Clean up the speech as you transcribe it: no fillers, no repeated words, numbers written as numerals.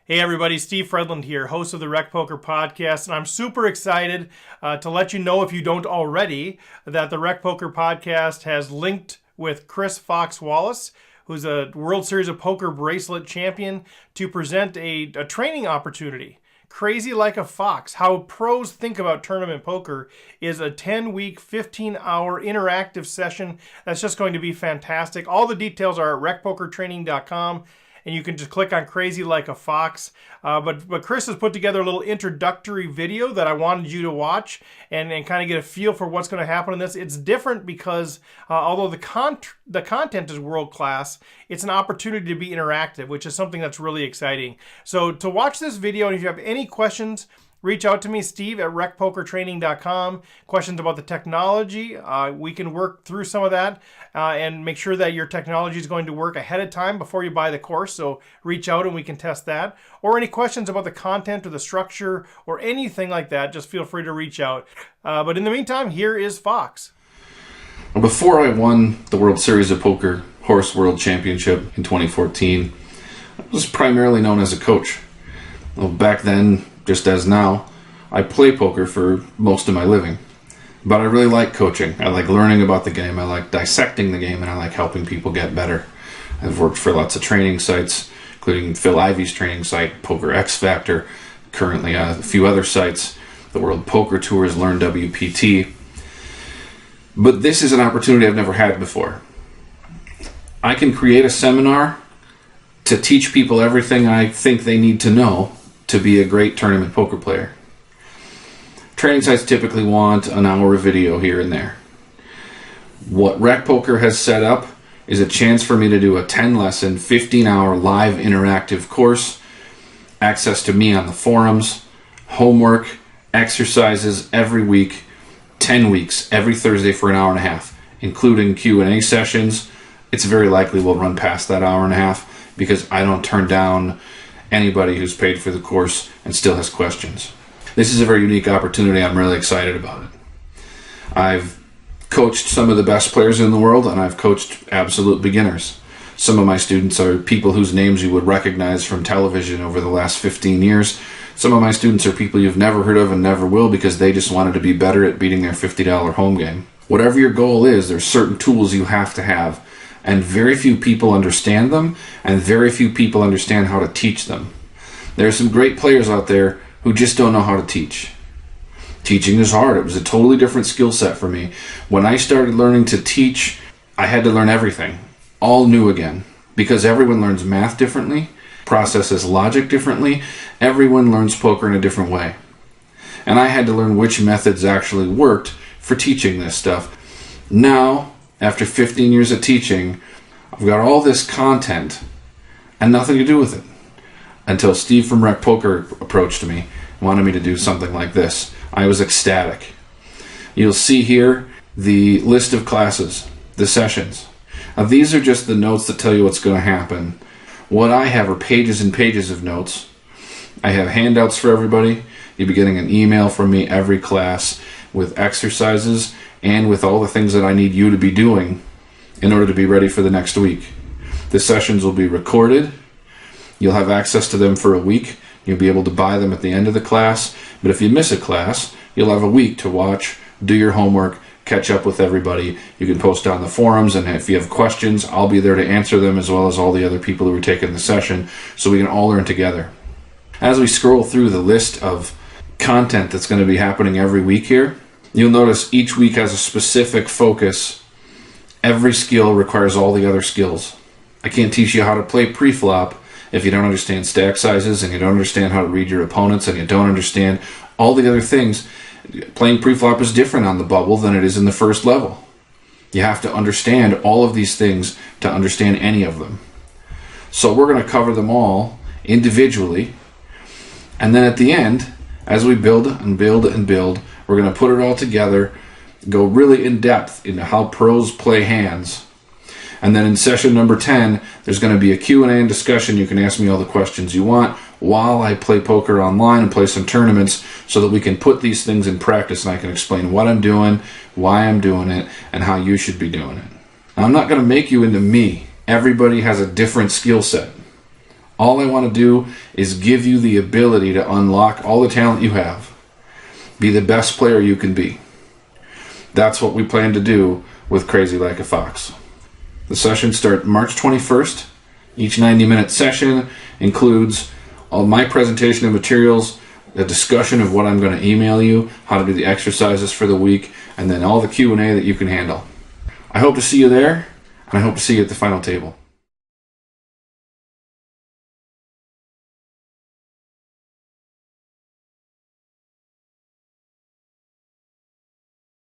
Hey everybody, Steve Fredland here, host of the RecPoker podcast, and I'm super excited to let you know, if you don't already, that the RecPoker podcast has linked with Chris Fox Wallace, who's a World Series of Poker bracelet champion, to present a training opportunity. Crazy Like a Fox, How Pros Think About Tournament Poker, is a 10-week, 15-hour interactive session that's just going to be fantastic. All the details are at recpokertraining.com. And you can just click on Crazy Like a Fox. But Chris has put together a little introductory video that I wanted you to watch and kind of get a feel for what's going to happen in this. It's different because although the content is world class, it's an opportunity to be interactive, which is something that's really exciting. So to watch this video, and if you have any questions, reach out to me, Steve, at recpokertraining.com. Questions about the technology, we can work through some of that and make sure that your technology is going to work ahead of time before you buy the course. So reach out and we can test that. Or any questions about the content or the structure or anything like that, just feel free to reach out. But in the meantime, here is Fox. Before I won the World Series of Poker Horse World Championship in 2014, I was primarily known as a coach. Well, back then, just as now, I play poker for most of my living. But I really like coaching. I like learning about the game. I like dissecting the game, and I like helping people get better. I've worked for lots of training sites, including Phil Ivey's training site, Poker X Factor, currently a few other sites, the World Poker Tours, Learn WPT. But this is an opportunity I've never had before. I can create a seminar to teach people everything I think they need to know to be a great tournament poker player. Training sites typically want an hour of video here and there. What RecPoker has set up is a chance for me to do a 10-lesson, 15-hour live interactive course, access to me on the forums, homework, exercises every week, 10 weeks, every Thursday for an hour and a half, including Q&A sessions. It's very likely we'll run past that hour and a half because I don't turn down anybody who's paid for the course and still has questions. This is a very unique opportunity. I'm really excited about it. I've coached some of the best players in the world, and I've coached absolute beginners. Some of my students are people whose names you would recognize from television over the last 15 years. Some of my students are people you've never heard of and never will because they just wanted to be better at beating their $50 home game. Whatever your goal is, there's certain tools you have to have. And very few people understand them, and very few people understand how to teach them. There are some great players out there who just don't know how to teach. Teaching is hard. It was a totally different skill set for me. When I started learning to teach, I had to learn everything, all new again, because everyone learns math differently, processes logic differently, everyone learns poker in a different way. And I had to learn which methods actually worked for teaching this stuff. Now, after 15 years of teaching, I've got all this content and nothing to do with it. Until Steve from RecPoker approached me and wanted me to do something like this. I was ecstatic. You'll see here the list of classes, the sessions. Now these are just the notes that tell you what's going to happen. What I have are pages and pages of notes. I have handouts for everybody. You'll be getting an email from me every class with exercises and with all the things that I need you to be doing in order to be ready for the next week. The sessions will be recorded. You'll have access to them for a week. You'll be able to buy them at the end of the class. But if you miss a class, you'll have a week to watch, do your homework, catch up with everybody. You can post on the forums, and if you have questions, I'll be there to answer them, as well as all the other people who are taking the session, so we can all learn together. As we scroll through the list of content that's going to be happening every week here, you'll notice each week has a specific focus. Every skill requires all the other skills. I can't teach you how to play pre-flop if you don't understand stack sizes, and you don't understand how to read your opponents, and you don't understand all the other things. Playing pre-flop is different on the bubble than it is in the first level. You have to understand all of these things to understand any of them. So we're going to cover them all individually, and then at the end, as we build and build and build, we're going to put it all together, go really in depth into how pros play hands. And then in session number 10, there's going to be a Q&A and discussion. You can ask me all the questions you want while I play poker online and play some tournaments so that we can put these things in practice and I can explain what I'm doing, why I'm doing it, and how you should be doing it. Now, I'm not going to make you into me. Everybody has a different skill set. All I want to do is give you the ability to unlock all the talent you have. Be the best player you can be. That's what we plan to do with Crazy Like a Fox. The sessions start March 21st. Each 90-minute session includes all my presentation of materials, a discussion of what I'm going to email you, how to do the exercises for the week, and then all the Q&A that you can handle. I hope to see you there, and I hope to see you at the final table.